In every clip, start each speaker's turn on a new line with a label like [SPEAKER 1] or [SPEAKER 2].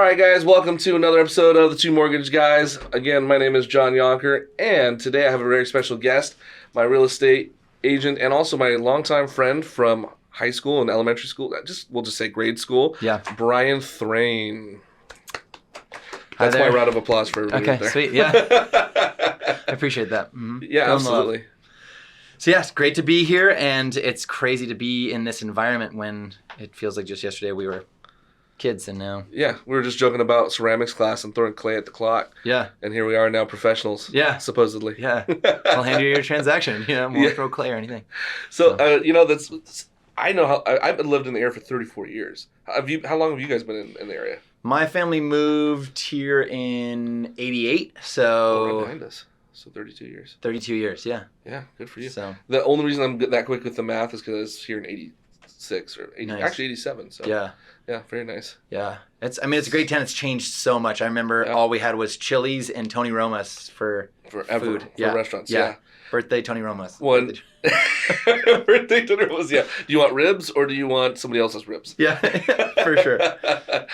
[SPEAKER 1] right, guys, welcome to another episode of The Two Mortgage Guys. Again, my name is Jonker, and today I have a very special guest, my real estate agent, and also my longtime friend from high school and elementary school. We'll just say grade school.
[SPEAKER 2] Yeah.
[SPEAKER 1] Bryan Thrane. That's my round of applause for everybody.
[SPEAKER 2] Okay,
[SPEAKER 1] there.
[SPEAKER 2] sweet. Yeah. I appreciate that. Mm-hmm.
[SPEAKER 1] Yeah, absolutely.
[SPEAKER 2] So, yes, great to be here, and it's crazy to be in this environment when it feels like just yesterday we were kids and now.
[SPEAKER 1] Yeah, we were just joking about ceramics class and throwing clay at the clock.
[SPEAKER 2] Yeah.
[SPEAKER 1] And here we are now, professionals.
[SPEAKER 2] Yeah.
[SPEAKER 1] Supposedly.
[SPEAKER 2] Yeah. I'll hand you your transaction. Won't throw clay or anything.
[SPEAKER 1] So, I know how I've lived in the area for 34 years. How long have you guys been in the area?
[SPEAKER 2] My family moved here in 88, so...
[SPEAKER 1] right behind us. So 32 years.
[SPEAKER 2] 32 years, yeah.
[SPEAKER 1] Yeah, good for you.
[SPEAKER 2] So
[SPEAKER 1] the only reason I'm that quick with the math is because I was here in 86 or 80,
[SPEAKER 2] nice.
[SPEAKER 1] Actually 87. So
[SPEAKER 2] yeah.
[SPEAKER 1] Yeah, very nice.
[SPEAKER 2] Yeah. It's a great town. It's changed so much. I remember all we had was Chili's and Tony Roma's for
[SPEAKER 1] food.
[SPEAKER 2] For
[SPEAKER 1] restaurants.
[SPEAKER 2] Yeah. Birthday Tony Roma's.
[SPEAKER 1] One birthday Tony Roma's, yeah. Do you want ribs or do you want somebody else's ribs?
[SPEAKER 2] Yeah, for sure.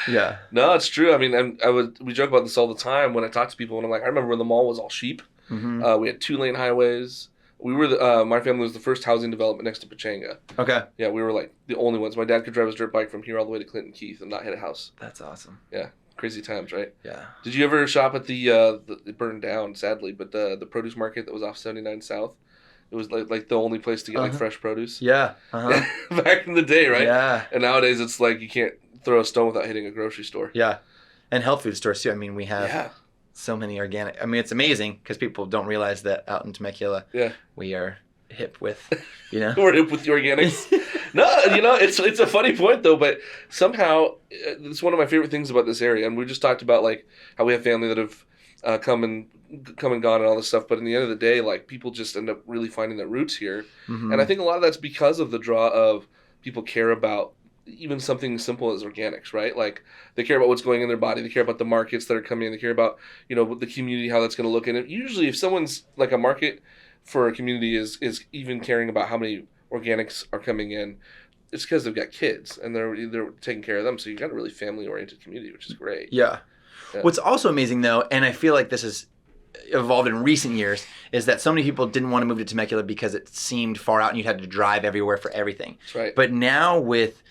[SPEAKER 2] Yeah.
[SPEAKER 1] No, it's true. I mean, we joke about this all the time when I talk to people, and I'm like, I remember when the mall was all sheep.
[SPEAKER 2] Mm-hmm.
[SPEAKER 1] We had 2-lane highways. We were my family was the first housing development next to Pachanga.
[SPEAKER 2] Okay.
[SPEAKER 1] Yeah, we were like the only ones. My dad could drive his dirt bike from here all the way to Clinton Keith and not hit a house.
[SPEAKER 2] That's awesome.
[SPEAKER 1] Yeah, crazy times, right?
[SPEAKER 2] Yeah. Did
[SPEAKER 1] you ever shop at the it burned down sadly, but the produce market that was off 79 South? It was like the only place to get like fresh produce.
[SPEAKER 2] Yeah.
[SPEAKER 1] Back in the day, right?
[SPEAKER 2] Yeah.
[SPEAKER 1] And nowadays it's like you can't throw a stone without hitting a grocery store.
[SPEAKER 2] Yeah. And health food stores too. I mean, we have so many organic. I mean, it's amazing because people don't realize that out in Temecula, we are hip with,
[SPEAKER 1] We're hip with the organics. No, it's a funny point though, but somehow it's one of my favorite things about this area. And we just talked about like how we have family that have come and gone and all this stuff. But in the end of the day, like people just end up really finding their roots here. Mm-hmm. And I think a lot of that's because of the draw of people care about even something simple as organics, right? Like they care about what's going in their body. They care about the markets that are coming in. They care about, the community, how that's going to look. And usually if someone's like a market for a community is even caring about how many organics are coming in, it's because they've got kids and they're taking care of them. So you've got a really family-oriented community, which is great.
[SPEAKER 2] Yeah. What's also amazing, though, and I feel like this has evolved in recent years, is that so many people didn't want to move to Temecula because it seemed far out and you had to drive everywhere for everything.
[SPEAKER 1] That's right.
[SPEAKER 2] But now with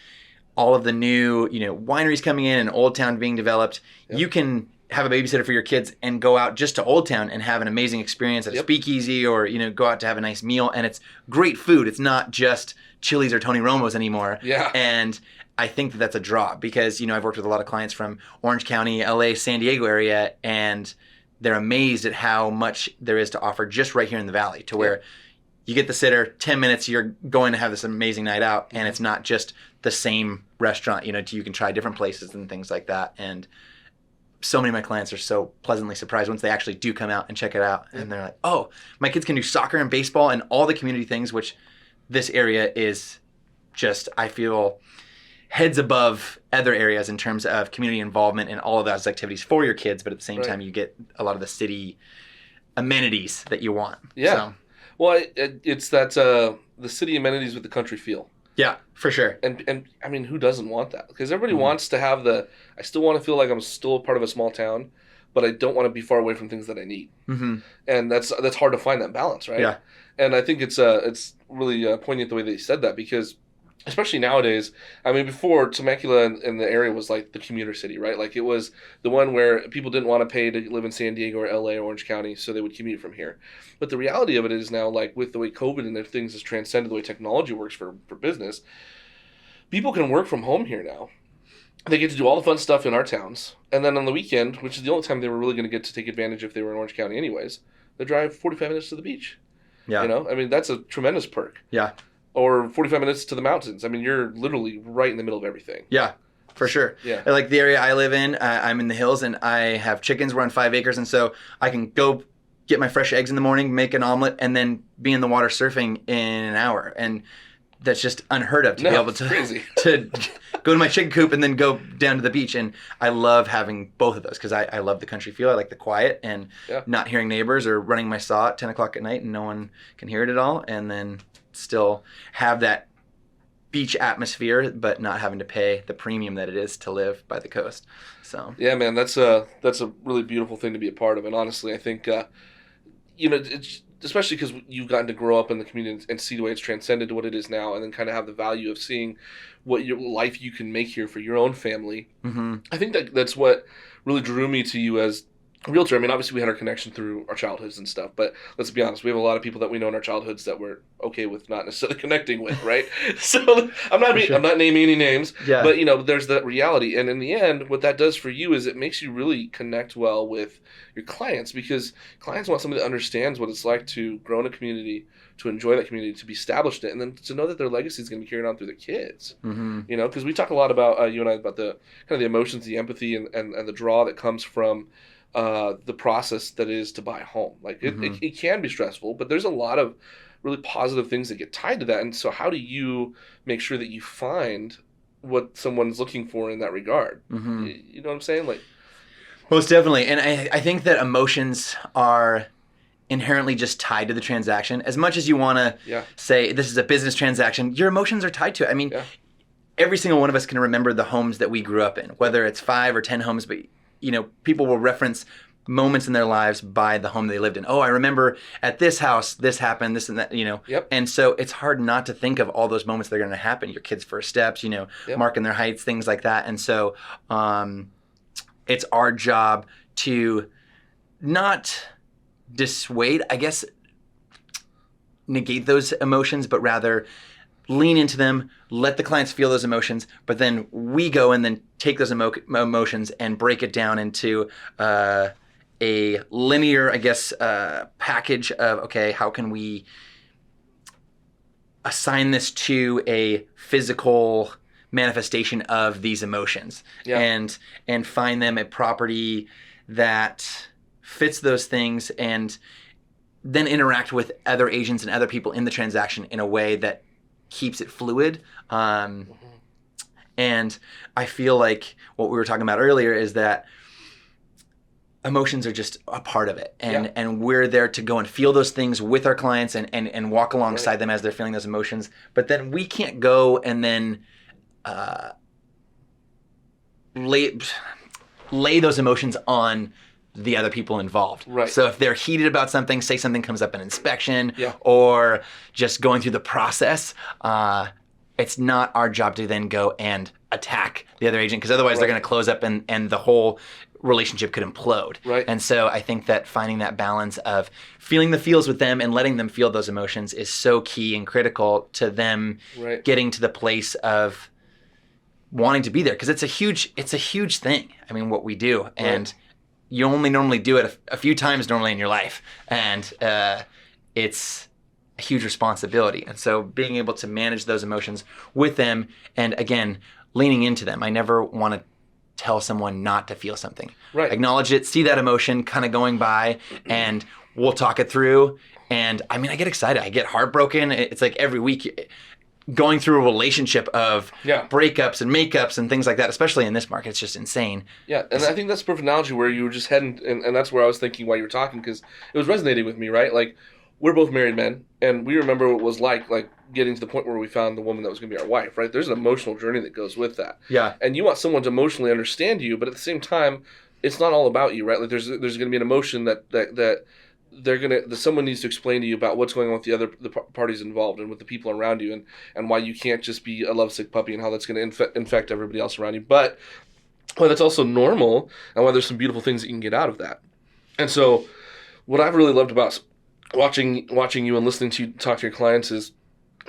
[SPEAKER 2] all of the new, wineries coming in and Old Town being developed, you can have a babysitter for your kids and go out just to Old Town and have an amazing experience at a speakeasy or, go out to have a nice meal. And it's great food. It's not just Chili's or Tony Romo's anymore.
[SPEAKER 1] Yeah.
[SPEAKER 2] And I think that that's a draw because, I've worked with a lot of clients from Orange County, LA, San Diego area, and they're amazed at how much there is to offer just right here in the Valley to where you get the sitter, 10 minutes, you're going to have this amazing night out, and it's not just the same restaurant, you can try different places and things like that. And so many of my clients are so pleasantly surprised once they actually do come out and check it out. And they're like, oh, my kids can do soccer and baseball and all the community things, which this area is just, I feel, heads above other areas in terms of community involvement and all of those activities for your kids. But at the same time, you get a lot of the city amenities that you want.
[SPEAKER 1] Yeah.
[SPEAKER 2] So.
[SPEAKER 1] Well, it's that the city amenities with the country feel.
[SPEAKER 2] Yeah, for sure.
[SPEAKER 1] And I mean, who doesn't want that? Because everybody wants to have I still want to feel like I'm still a part of a small town, but I don't want to be far away from things that I need. Mm-hmm. And that's hard to find that balance, right?
[SPEAKER 2] Yeah.
[SPEAKER 1] And I think it's really poignant the way that you said that because especially nowadays, I mean, before Temecula and the area was like the commuter city, right? Like it was the one where people didn't want to pay to live in San Diego or LA or Orange County, so they would commute from here. But the reality of it is now, like with the way COVID and their things has transcended the way technology works for business, people can work from home here now. They get to do all the fun stuff in our towns. And then on the weekend, which is the only time they were really going to get to take advantage if they were in Orange County anyways, they drive 45 minutes to the beach. Yeah. I mean, that's a tremendous perk.
[SPEAKER 2] Yeah.
[SPEAKER 1] Or 45 minutes to the mountains. I mean, you're literally right in the middle of everything.
[SPEAKER 2] Yeah, for sure.
[SPEAKER 1] Yeah.
[SPEAKER 2] Like the area I live in, I'm in the hills and I have chickens. We're on 5 acres. And so I can go get my fresh eggs in the morning, make an omelet, and then be in the water surfing in an hour. And that's just unheard of to be able to go to my chicken coop and then go down to the beach. And I love having both of those because I love the country feel. I like the quiet and not hearing neighbors or running my saw at 10 o'clock at night and no one can hear it at all. And then still have that beach atmosphere, but not having to pay the premium that it is to live by the coast. So
[SPEAKER 1] Yeah, man, that's a really beautiful thing to be a part of. And honestly, I think it's especially because you've gotten to grow up in the community and see the way it's transcended to what it is now, and then kind of have the value of seeing what your life you can make here for your own family.
[SPEAKER 2] Mm-hmm.
[SPEAKER 1] I think that's what really drew me to you as a realtor. I mean, obviously we had our connection through our childhoods and stuff, but let's be honest, we have a lot of people that we know in our childhoods that we're okay with not necessarily connecting with, right? So I'm not naming any names, but there's that reality. And in the end, what that does for you is it makes you really connect well with your clients, because clients want somebody that understands what it's like to grow in a community, to enjoy that community, to be established in it, and then to know that their legacy is going to be carried on through the kids.
[SPEAKER 2] Mm-hmm.
[SPEAKER 1] Because we talk a lot about, you and I, about the kind of the emotions, the empathy, and the draw that comes from the process that is to buy a home. Like it can be stressful, but there's a lot of really positive things that get tied to that. And so how do you make sure that you find what someone's looking for in that regard?
[SPEAKER 2] Mm-hmm.
[SPEAKER 1] You know what I'm saying? Like,
[SPEAKER 2] most definitely. And I think that emotions are inherently just tied to the transaction. As much as you want to say this is a business transaction, your emotions are tied to it. I mean, every single one of us can remember the homes that we grew up in, whether it's 5 or 10 homes, but people will reference moments in their lives by the home they lived in. Oh, I remember at this house, this happened, this and that,
[SPEAKER 1] Yep.
[SPEAKER 2] And so it's hard not to think of all those moments that are going to happen. Your kids' first steps, marking their heights, things like that. And so it's our job to not dissuade, I guess, negate those emotions, but rather lean into them, let the clients feel those emotions, but then we go and then take those emotions and break it down into a linear, I guess, package of, okay, how can we assign this to a physical manifestation of these emotions and find them a property that fits those things, and then interact with other agents and other people in the transaction in a way that keeps it fluid. And I feel like what we were talking about earlier is that emotions are just a part of it. And we're there to go and feel those things with our clients and walk alongside them as they're feeling those emotions. But then we can't go and then lay those emotions on the other people involved.
[SPEAKER 1] Right.
[SPEAKER 2] So if they're heated about something, say something comes up in inspection or just going through the process, it's not our job to then go and attack the other agent, because otherwise they're going to close up and the whole relationship could implode.
[SPEAKER 1] Right.
[SPEAKER 2] And so I think that finding that balance of feeling the feels with them and letting them feel those emotions is so key and critical to them getting to the place of wanting to be there, because it's a huge thing. I mean, what we do, and you only normally do it a few times normally in your life, and it's a huge responsibility. And so being able to manage those emotions with them, and again, leaning into them. I never want to tell someone not to feel something.
[SPEAKER 1] Right.
[SPEAKER 2] Acknowledge it, see that emotion kind of going by, and we'll talk it through. And I mean, I get excited. I get heartbroken. It's like every week going through a relationship of breakups and makeups and things like that, especially in this market. It's just insane. Yeah,
[SPEAKER 1] and I think that's a perfect analogy where you were just heading, and that's where I was thinking while you were talking, because it was resonating with me, right? Like, we're both married men, and we remember what it was like getting to the point where we found the woman that was going to be our wife, right? There's an emotional journey that goes with that.
[SPEAKER 2] Yeah.
[SPEAKER 1] And you want someone to emotionally understand you, but at the same time, it's not all about you, right? Like, there's going to be an emotion that someone needs to explain to you about what's going on with the parties involved and with the people around you, and why you can't just be a lovesick puppy and how that's going to infect everybody else around you. But why that's also normal, and why there's some beautiful things that you can get out of that. And so what I've really loved about watching you and listening to you talk to your clients is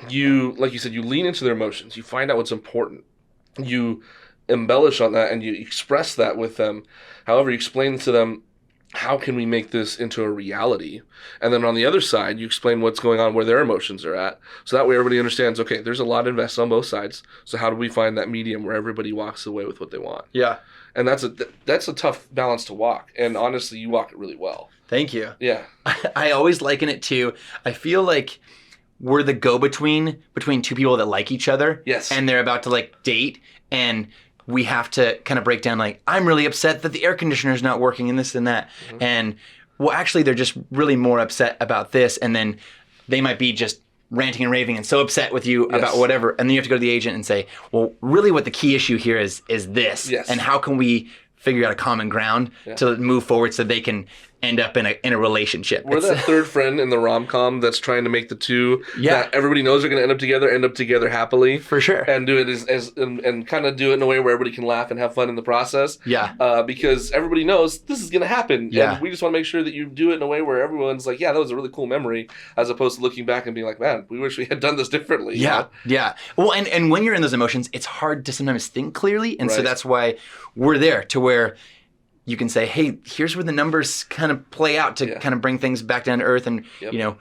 [SPEAKER 1] you, like you said, you lean into their emotions. You find out what's important. You embellish on that and you express that with them. However, you explain to them, how can we make this into a reality? And then on the other side, you explain what's going on, where their emotions are at. So that way everybody understands, okay, there's a lot invested on both sides. So how do we find that medium where everybody walks away with what they want?
[SPEAKER 2] Yeah.
[SPEAKER 1] And that's a tough balance to walk. And honestly, you walk it really well.
[SPEAKER 2] Thank you.
[SPEAKER 1] Yeah.
[SPEAKER 2] I always liken it to, I feel like we're the go-between between two people that like each other.
[SPEAKER 1] Yes.
[SPEAKER 2] And they're about to date, and we have to kind of break down I'm really upset that the air conditioner is not working and this and that. Mm-hmm. And well, actually they're just really more upset about this. And then they might be just ranting and raving and so upset with you about whatever, and then you have to go to the agent and say, well, really what the key issue here is this, and how can we figure out a common ground to move forward so they can end up in a relationship.
[SPEAKER 1] We're that third friend in the rom-com that's trying to make the two that everybody knows are going to end up together happily. For sure. And do it and kind of do it in a way where everybody can laugh and have fun in the process. Yeah. Because everybody knows this is going to happen. Yeah. And we just want to make sure that you do it in a way where everyone's like, yeah, that was a really cool memory, as opposed to looking back and being like, man, we wish we had done this differently. Yeah. You know? Yeah. Well, and when you're in those emotions, it's hard to sometimes think clearly. And so that's why we're there to where you can say, hey, here's where the numbers kind of play out to kind of bring things back down to earth. And, you know,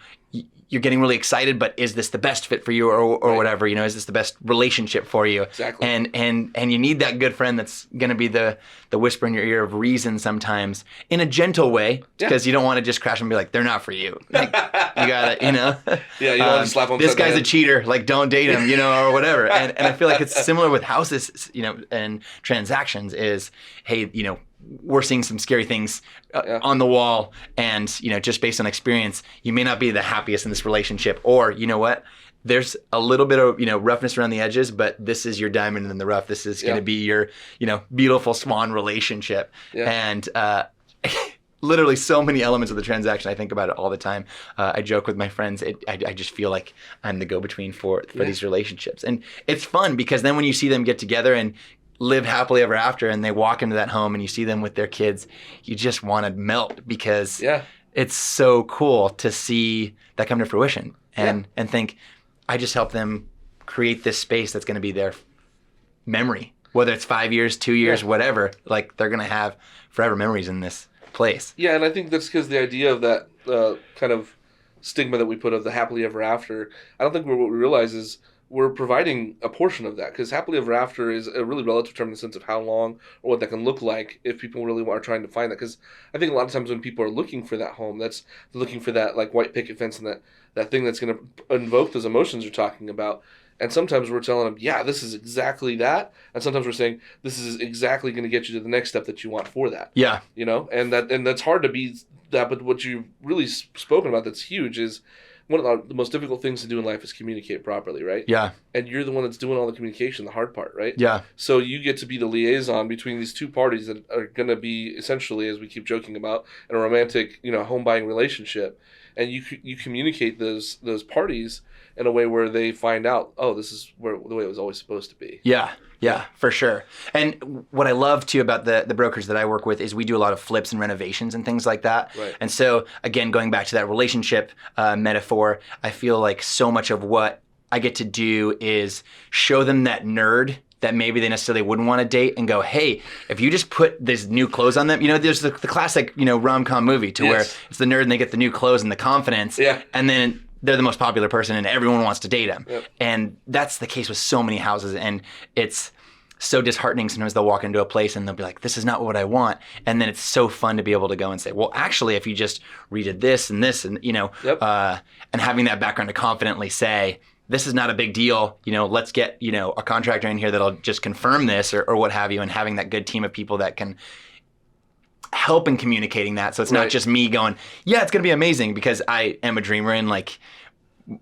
[SPEAKER 1] you're getting really excited, but is this the best fit for you or whatever? You know, is this the best relationship for you? Exactly. And you need that good friend that's going to be the whisper in your ear of reason sometimes in a gentle way, because you don't want to just crash and be like, they're not for you. Like, you got to, you know. Yeah, you don't want to slap them. This guy's a cheater. Like, don't date him, you know, or whatever. And I feel like it's similar with houses, you know, and transactions is, hey, you know, we're seeing some scary things on the wall, and you know, just based on experience, you may not be the happiest in this relationship, or you know what, there's a little bit of, you know, roughness around the edges, but this is your diamond in the rough. This is going to be your, you know, beautiful swan relationship. And literally so many elements of the transaction. I think about it all the time. I joke with my friends. I just feel like I'm the go-between for these relationships, and it's fun because then when you see them get together and live happily ever after, and they walk into that home and you see them with their kids, you just want to melt because it's so cool to see that come to fruition and think, I just helped them create this space that's going to be their memory, whether it's 5 years, 2 years, whatever. Like, they're going to have forever memories in this place. Yeah, and I think that's because the idea of that kind of stigma that we put of the happily ever after, I don't think what we realize is we're providing a portion of that, because happily ever after is a really relative term in the sense of how long or what that can look like if people really are trying to find that. Because I think a lot of times when people are looking for that home, they're looking for that like white picket fence and that thing that's going to invoke those emotions you're talking about. And sometimes we're telling them, yeah, this is exactly that. And sometimes we're saying, this is exactly going to get you to the next step that you want for that. Yeah. You know, and that's hard to be that. But what you've really spoken about that's huge is, one of the most difficult things to do in life is communicate properly, right? Yeah. And you're the one that's doing all the communication, the hard part, right? Yeah. So you get to be the liaison between these two parties that are going to be essentially, as we keep joking about, in a romantic, you know, home buying relationship. And you communicate those parties in a way where they find out, oh, this is the way it was always supposed to be. Yeah. Yeah, for sure. And what I love too about the brokers that I work with is we do a lot of flips and renovations and things like that. Right. And so again, going back to that relationship metaphor, I feel like so much of what I get to do is show them that nerd that maybe they necessarily wouldn't want to date, and go, hey, if you just put these new clothes on them, you know, there's the classic, you know, rom-com movie to where it's the nerd and they get the new clothes and the confidence, and then they're the most popular person and everyone wants to date them. Yep. And that's the case with so many houses, and it's so disheartening. Sometimes they'll walk into a place and they'll be like, this is not what I want. And then it's so fun to be able to go and say, well, actually, if you just redid this and this and, you know, and having that background to confidently say, this is not a big deal, you know, let's get, you know, a contractor in here that'll just confirm this or what have you, and having that good team of people that can help in communicating that. So it's not just me going, yeah, it's going to be amazing, because I am a dreamer and like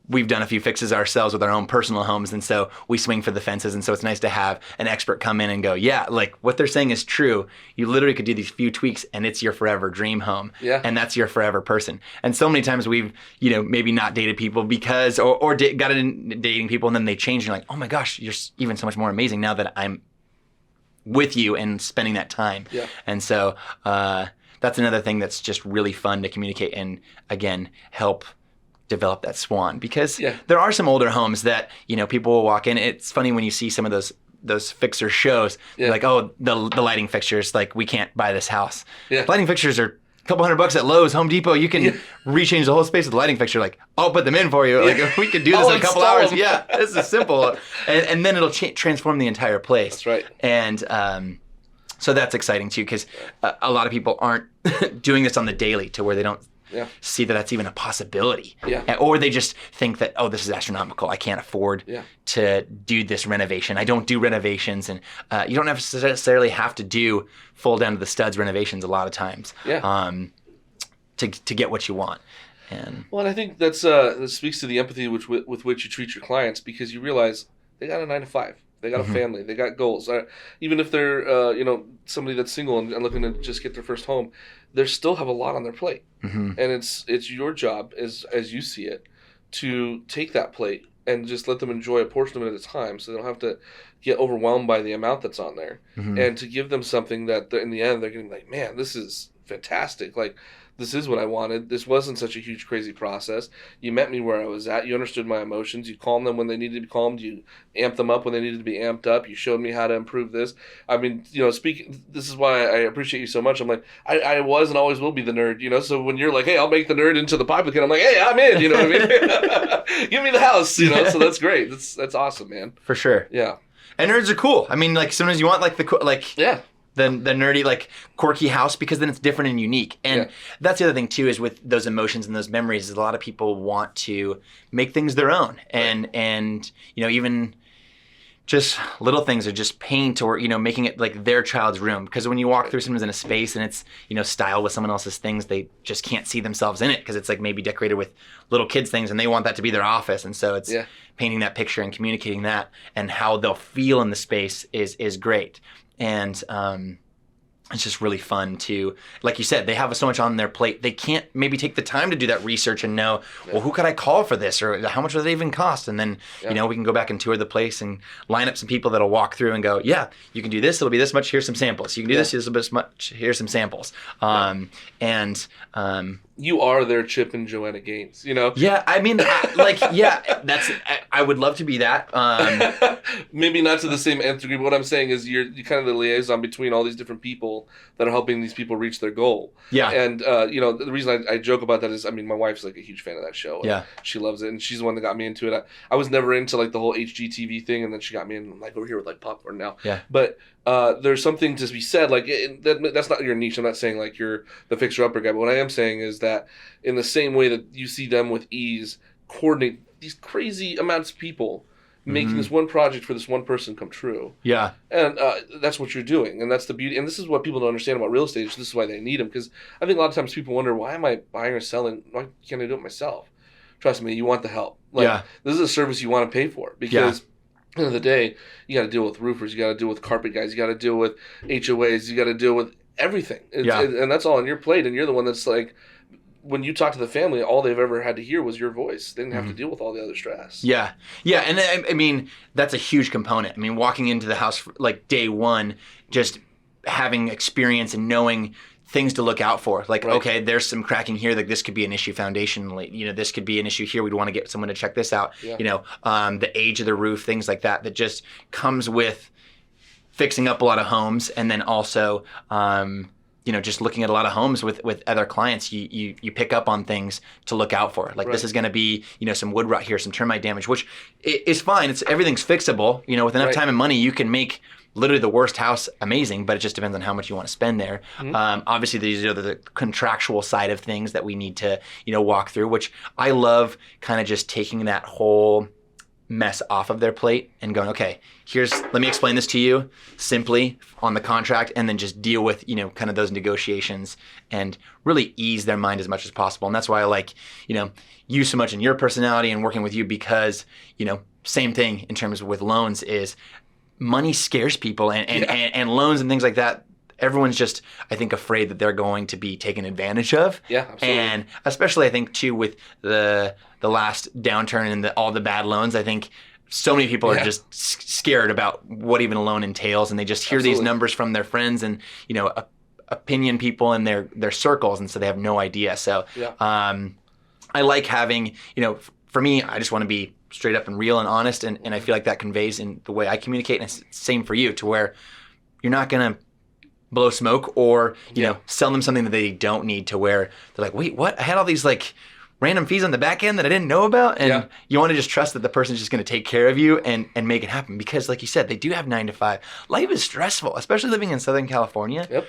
[SPEAKER 1] we've done a few fixes ourselves with our own personal homes. And so we swing for the fences. And so it's nice to have an expert come in and go, yeah, like what they're saying is true. You literally could do these few tweaks and it's your forever dream home. Yeah. And that's your forever person. And so many times we've, you know, maybe not dated people because, or got in dating people and then they change. And you're like, oh my gosh, you're even so much more amazing now that I'm with you and spending that time. Yeah. And so that's another thing that's just really fun to communicate and, again, help develop that swan, because there are some older homes that, you know, people will walk in. It's funny when you see some of those fixer shows, like, oh, the lighting fixtures, like, we can't buy this house. Yeah. Lighting fixtures are a couple $100 at Lowe's, Home Depot. You can rechange the whole space with the lighting fixture. Like, I'll put them in for you. Like, we could do this in a couple hours. Them. Yeah, this is simple. And then it'll transform the entire place. That's right. And so that's exciting too, because a lot of people aren't doing this on the daily to where they don't see that that's even a possibility. Yeah. Or they just think that, oh, this is astronomical. I can't afford to do this renovation. I don't do renovations. And you don't necessarily have to do full down to the studs renovations a lot of times to get what you want.
[SPEAKER 2] And
[SPEAKER 1] Well, and I think that speaks to the empathy with which you treat your clients, because you realize they got a 9 to 5, they got a family, they got goals. Even if they're somebody that's single and looking to just get their first home, they still have a lot on their plate, and it's your job as you see it to take that plate and just let them enjoy a portion of it at a time, so they don't have to get overwhelmed by the amount that's on there, and to give them something that in the end they're getting like, man, this is fantastic. Like, this is what I wanted. This wasn't such a huge, crazy process. You met me where I was at. You understood my emotions. You calmed them when they needed to be calmed. You amped them up when they needed to be amped up. You showed me how to improve this. I mean, this is why I appreciate you so much. I'm like, I was and always will be the nerd, so when you're like, hey, I'll make the nerd into the publican, I'm like, hey, I'm in, you know what I mean? Give me the house, so that's great. That's awesome, man.
[SPEAKER 2] For sure.
[SPEAKER 1] Yeah.
[SPEAKER 2] And nerds are cool. I mean, like, sometimes you want, like,
[SPEAKER 1] yeah.
[SPEAKER 2] the nerdy, like, quirky house, because then it's different and unique. And that's the other thing too, is with those emotions and those memories, is a lot of people want to make things their own. And even just little things are just paint, or making it like their child's room, because when you walk through sometimes in a space and it's style with someone else's things, they just can't see themselves in it, because it's like maybe decorated with little kids things and they want that to be their office. And so it's painting that picture and communicating that, and how they'll feel in the space is great. And it's just really fun to, like you said, they have so much on their plate. They can't maybe take the time to do that research and know, well, who could I call for this, or how much would it even cost? And then, we can go back and tour the place and line up some people that'll walk through and go, yeah, you can do this. It'll be this much. Here's some samples. You can do this. Here's this much. Here's some samples.
[SPEAKER 1] You are their Chip and Joanna Gaines,
[SPEAKER 2] Yeah, I mean, I would love to be that.
[SPEAKER 1] Maybe not to the same nth degree, but what I'm saying is you're kind of the liaison between all these different people that are helping these people reach their goal.
[SPEAKER 2] Yeah.
[SPEAKER 1] And, the reason I joke about that is, I mean, my wife's like a huge fan of that show.
[SPEAKER 2] Yeah.
[SPEAKER 1] She loves it, and she's the one that got me into it. I was never into like the whole HGTV thing, and then she got me in. I'm like over here with like popcorn now.
[SPEAKER 2] Yeah.
[SPEAKER 1] But there's something to be said, like that's not your niche. I'm not saying like you're the fixer-upper guy, but what I am saying is that in the same way that you see them with ease coordinate these crazy amounts of people making this one project for this one person come true.
[SPEAKER 2] Yeah.
[SPEAKER 1] And that's what you're doing, and that's the beauty. And this is what people don't understand about real estate. This is why they need them, because I think a lot of times people wonder, why am I buying or selling? Why can't I do it myself? Trust me, you want the help. This is a service you want to pay for, because at the end of the day, you got to deal with roofers, you got to deal with carpet guys, you got to deal with HOAs, you got to deal with everything. And that's all on your plate, and you're the one that's like, when you talk to the family, all they've ever had to hear was your voice. They didn't have to deal with all the other stress.
[SPEAKER 2] Yeah. Yeah. And I mean, that's a huge component. I mean, walking into the house like day one, just having experience and knowing things to look out for. Like, okay, there's some cracking here. Like, this could be an issue foundationally. This could be an issue here. We'd want to get someone to check this out. Yeah. The age of the roof, things like that just comes with fixing up a lot of homes. And then also, just looking at a lot of homes with other clients, you pick up on things to look out for. Like, this is going to be, some wood rot here, some termite damage, which is fine. Everything's fixable. With enough time and money, you can make literally the worst house amazing, but it just depends on how much you want to spend there. Obviously, these are the contractual side of things that we need to, walk through, which I love, kind of just taking that whole mess off of their plate and going, okay, let me explain this to you simply on the contract, and then just deal with, kind of those negotiations and really ease their mind as much as possible. And that's why I like, you so much in your personality and working with you, because, same thing in terms of with loans is money scares people, and loans and things like that. Everyone's just, I think, afraid that they're going to be taken advantage of.
[SPEAKER 1] Yeah, absolutely.
[SPEAKER 2] And especially, I think, too, with the last downturn and all the bad loans, I think so many people are just scared about what even a loan entails, and they just hear these numbers from their friends and, opinion people in their circles, and so they have no idea. So I like having, for me, I just want to be straight up and real and honest, and I feel like that conveys in the way I communicate, and it's the same for you, to where you're not going to blow smoke or, sell them something that they don't need, to where they're like, wait, what? I had all these like random fees on the back end that I didn't know about. And you want to just trust that the person's just going to take care of you and make it happen. Because like you said, they do have 9 to 5. Life is stressful, especially living in Southern California.
[SPEAKER 1] Yep.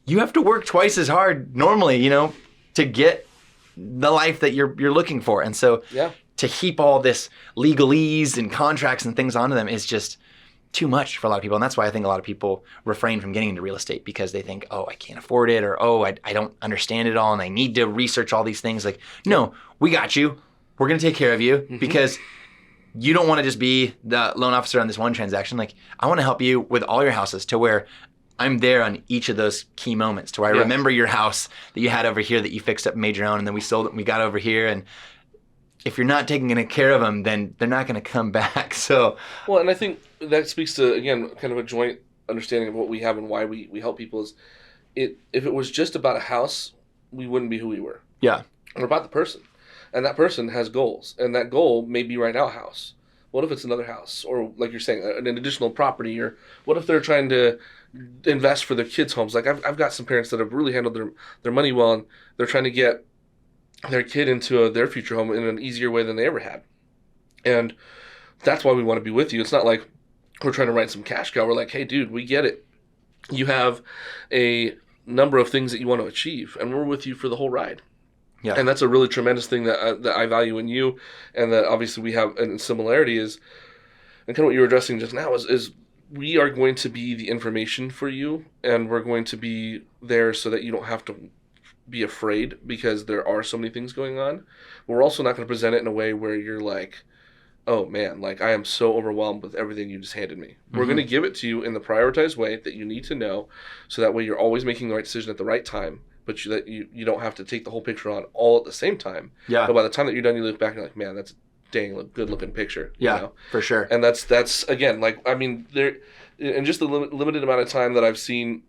[SPEAKER 2] You have to work twice as hard normally, to get the life that you're looking for. And so to heap all this legalese and contracts and things onto them is just, too much for a lot of people. And that's why I think a lot of people refrain from getting into real estate, because they think, oh, I can't afford it, or, oh, I don't understand it all and I need to research all these things. Like, no, we got you. We're going to take care of you, because you don't want to just be the loan officer on this one transaction. Like, I want to help you with all your houses, to where I'm there on each of those key moments, to where I remember your house that you had over here that you fixed up and made your own, and then we sold it and we got over here. And if you're not taking care of them, then they're not going to come back. So,
[SPEAKER 1] well, and I think that speaks to, again, kind of a joint understanding of what we have and why we help people. Is if it was just about a house, we wouldn't be who we were.
[SPEAKER 2] Yeah.
[SPEAKER 1] We're about the person. And that person has goals. And that goal may be right now a house. What if it's another house? Or, like you're saying, an additional property? Or what if they're trying to invest for their kids' homes? Like, I've got some parents that have really handled their money well, and they're trying to get their kid into their future home in an easier way than they ever had. And that's why we want to be with you. It's not like we're trying to write some cash cow. We're like, hey, dude, we get it. You have a number of things that you want to achieve, and we're with you for the whole ride. Yeah. And that's a really tremendous thing that I value in you, and that obviously we have a similarity is, and kind of what you were addressing just now is we are going to be the information for you, and we're going to be there so that you don't have to be afraid, because there are so many things going on. We're also not going to present it in a way where you're like, oh man, like I am so overwhelmed with everything you just handed me. We're going to give it to you in the prioritized way that you need to know, so that way you're always making the right decision at the right time, but that you don't have to take the whole picture on all at the same time. Yeah. But by the time that you're done, you look back and you're like, man, that's a dang good looking picture.
[SPEAKER 2] Yeah,
[SPEAKER 1] you know?
[SPEAKER 2] For sure.
[SPEAKER 1] And that's again, like, I mean, there, in just the limited amount of time that I've seen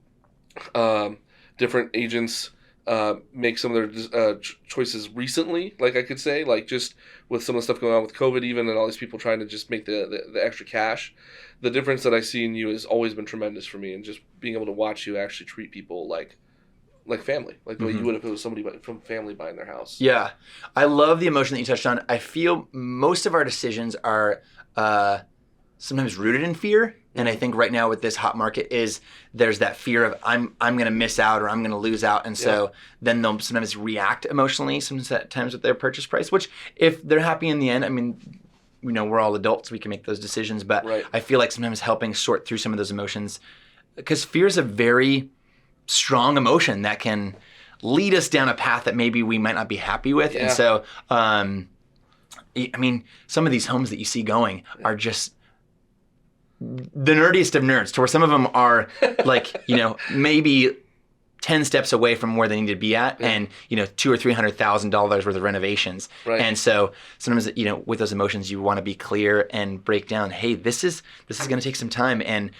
[SPEAKER 1] different agents make some of their choices recently, like I could say, like just with some of the stuff going on with COVID even, and all these people trying to just make the extra cash, the difference that I see in you has always been tremendous for me, and just being able to watch you actually treat people like family, like the way you would if it was somebody from family buying their house.
[SPEAKER 2] Yeah. I love the emotion that you touched on. I feel most of our decisions are sometimes rooted in fear. And I think right now with this hot market there's that fear of I'm going to miss out, or I'm going to lose out. And so then they'll sometimes react emotionally sometimes with their purchase price, which if they're happy in the end, I mean, you know, we're all adults, we can make those decisions. But I feel like sometimes helping sort through some of those emotions, because fear is a very strong emotion that can lead us down a path that maybe we might not be happy with. And so, I mean, some of these homes that you see going are just the nerdiest of nerds, to where some of them are like, you know, maybe 10 steps away from where they need to be at, and, you know, $200,000 or $300,000 worth of renovations. Right. And so sometimes, you know, with those emotions, you want to be clear and break down, hey, this is going to take some time, and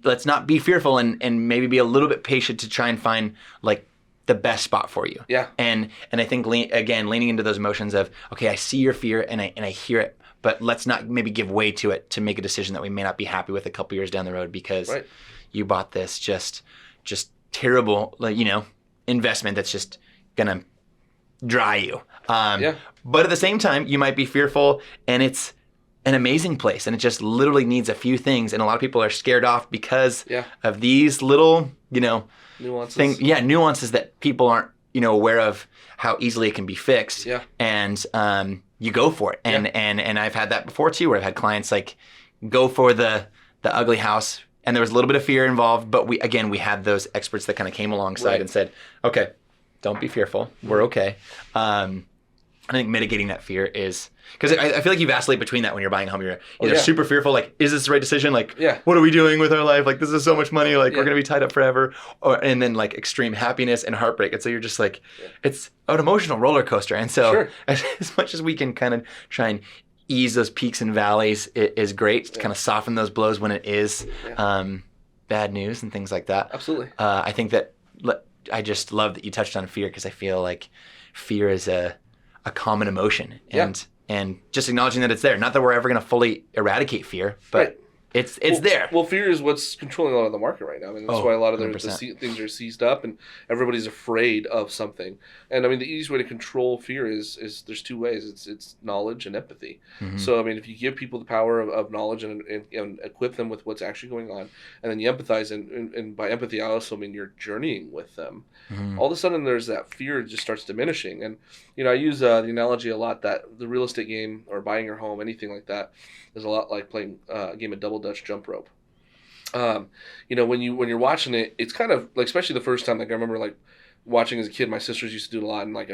[SPEAKER 2] let's not be fearful, and maybe be a little bit patient to try and find like the best spot for you. Yeah. And I think leaning into those emotions of, okay, I see your fear and I hear it, but let's not maybe give way to it to make a decision that we may not be happy with a couple years down the road, because you bought this just terrible, like, you know, investment that's just gonna dry you. But at the same time, you might be fearful, and it's an amazing place, and it just literally needs a few things, and a lot of people are scared off because of these little, you know, nuances that people aren't, you know, aware of how easily it can be fixed. And you go for it. And I've had that before too, where I've had clients like go for the ugly house, and there was a little bit of fear involved, but we had those experts that kind of came alongside and said, okay, don't be fearful. We're okay. I think mitigating that fear is, because I feel like you vacillate between that when you're buying a home. You're either super fearful, like, is this the right decision? Like, what are we doing with our life? Like, this is so much money. Like, we're going to be tied up forever. And then like extreme happiness and heartbreak. And so you're just like, it's an emotional roller coaster. And so as much as we can kind of try and ease those peaks and valleys, it is great to kind of soften those blows when it is bad news and things like that.
[SPEAKER 1] Absolutely.
[SPEAKER 2] I think that I just love that you touched on fear, because I feel like fear is a common emotion, and just acknowledging that it's there. Not that we're ever going to fully eradicate fear, but it's there.
[SPEAKER 1] Well, fear is what's controlling a lot of the market right now. I mean, that's why a lot of the things are seized up, and everybody's afraid of something. And I mean, the easiest way to control fear is there's two ways. It's knowledge and empathy. So I mean, if you give people the power of knowledge and equip them with what's actually going on, and then you empathize, and by empathy I also mean you're journeying with them. All of a sudden there's that fear just starts diminishing. And you know, I use the analogy a lot that the real estate game, or buying your home, anything like that, is a lot like playing a game of double Dutch jump rope. When you're watching it, it's kind of like, especially the first time, like I remember like watching as a kid, my sisters used to do it a lot, and like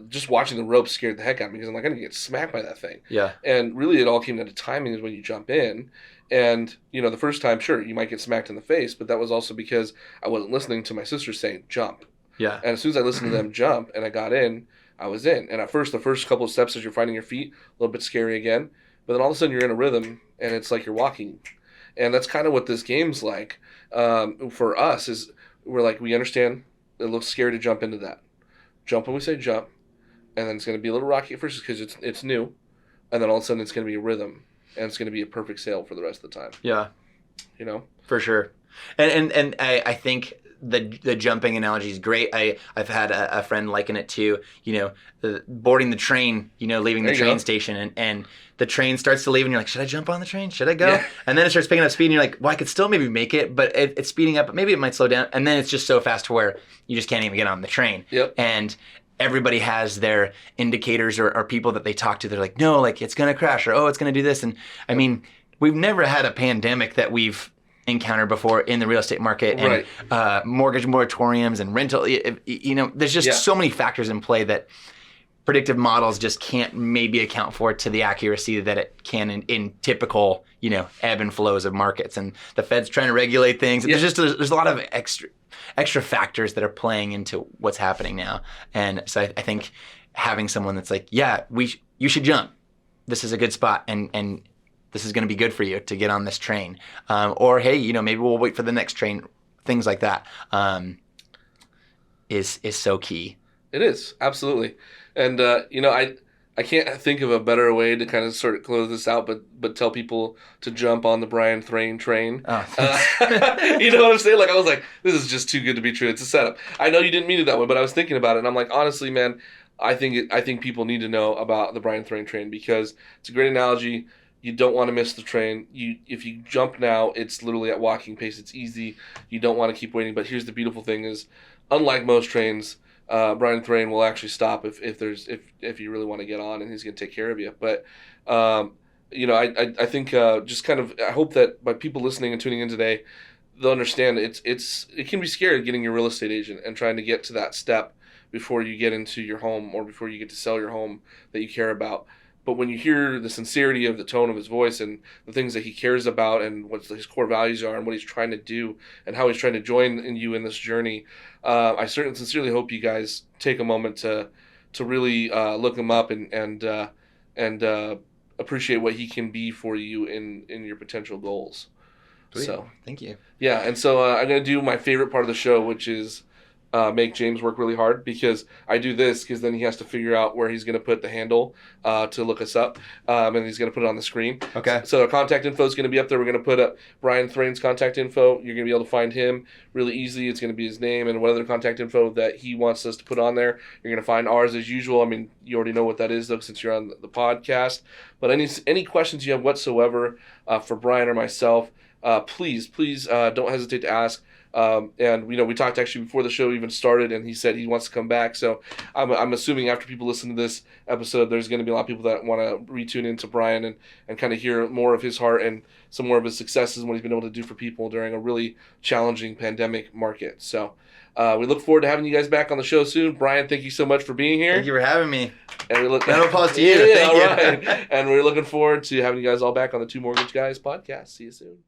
[SPEAKER 1] just watching the rope scared the heck out of me because I'm like, I'm gonna get smacked by that thing.
[SPEAKER 2] Yeah.
[SPEAKER 1] And really, it all came down to timing is when you jump in, and the first time, sure, you might get smacked in the face, but that was also because I wasn't listening to my sisters saying jump.
[SPEAKER 2] Yeah.
[SPEAKER 1] And as soon as I listened to them jump and I got in, I was in. And at first, the first couple of steps as you're finding your feet, a little bit scary again, but then all of a sudden you're in a rhythm, and it's like you're walking. And that's kind of what this game's like for us. Is we understand it looks scary to jump into that. Jump when we say jump, and then it's going to be a little rocky at first because it's new, and then all of a sudden it's going to be a rhythm, and it's going to be a perfect sail for the rest of the time.
[SPEAKER 2] Yeah,
[SPEAKER 1] for
[SPEAKER 2] sure. And I think the jumping analogy is great. I've had a friend liken it to boarding the train, leaving the train station, and the train starts to leave, and you're like, should I jump on the train? Should I go? Yeah. And then it starts picking up speed, and you're like, well, I could still maybe make it, but it's speeding up. Maybe it might slow down, and then it's just so fast to where you just can't even get on the train.
[SPEAKER 1] Yep.
[SPEAKER 2] And everybody has their indicators or people that they talk to. They're like, no, like it's gonna crash, or it's gonna do this. And I mean, we've never had a pandemic that we've encountered before in the real estate market, and
[SPEAKER 1] right.
[SPEAKER 2] Mortgage moratoriums and rental. There's just so many factors in play that predictive models just can't maybe account for to the accuracy that it can in typical, ebb and flows of markets. And the Fed's trying to regulate things. Yeah. There's a lot of extra factors that are playing into what's happening now. And so I think having someone that's like, yeah, you should jump. This is a good spot, and this is going to be good for you to get on this train. Or, hey, maybe we'll wait for the next train. Things like that is so key.
[SPEAKER 1] It is, absolutely. And, I can't think of a better way to kind of sort of close this out, but tell people to jump on the Bryan Thrane train.
[SPEAKER 2] Oh,
[SPEAKER 1] you know what I'm saying? Like, I was like, this is just too good to be true. It's a setup. I know you didn't mean it that way, but I was thinking about it, and I'm like, honestly, man, I think people need to know about the Bryan Thrane train because it's a great analogy. You don't want to miss the train. If you jump now, it's literally at walking pace. It's easy. You don't want to keep waiting. But here's the beautiful thing is, unlike most trains, Bryan Thrane will actually stop if you really want to get on, and he's going to take care of you. But I think just kind of I hope that by people listening and tuning in today, they'll understand it can be scary getting your real estate agent and trying to get to that step before you get into your home or before you get to sell your home that you care about. But when you hear the sincerity of the tone of his voice and the things that he cares about and what his core values are and what he's trying to do and how he's trying to join you in this journey, I certainly sincerely hope you guys take a moment to really look him up and appreciate what he can be for you in your potential goals.
[SPEAKER 2] Sweet.
[SPEAKER 1] So
[SPEAKER 2] thank you.
[SPEAKER 1] Yeah, and so I'm going to do my favorite part of the show, which is make James work really hard because I do this because then he has to figure out where he's going to put the handle to look us up, and he's going to put it on the screen.
[SPEAKER 2] Okay.
[SPEAKER 1] So our contact info is going to be up there. We're going to put up Bryan Thrane's contact info. You're going to be able to find him really easily. It's going to be his name and what other contact info that he wants us to put on there. You're going to find ours as usual. I mean, you already know what that is though since you're on the podcast. But any questions you have whatsoever for Bryan or myself, please don't hesitate to ask. And we talked actually before the show even started, and he said he wants to come back. So I'm assuming after people listen to this episode, there's going to be a lot of people that want to retune into Bryan and kind of hear more of his heart and some more of his successes and what he's been able to do for people during a really challenging pandemic market. So we look forward to having you guys back on the show soon. Bryan, thank you so much for being here.
[SPEAKER 2] Thank you for having me.
[SPEAKER 1] And
[SPEAKER 2] round of applause to you.
[SPEAKER 1] Yeah,
[SPEAKER 2] Thank you.
[SPEAKER 1] Right. And we're looking forward to having you guys all back on the Two Mortgage Guys podcast. See you soon.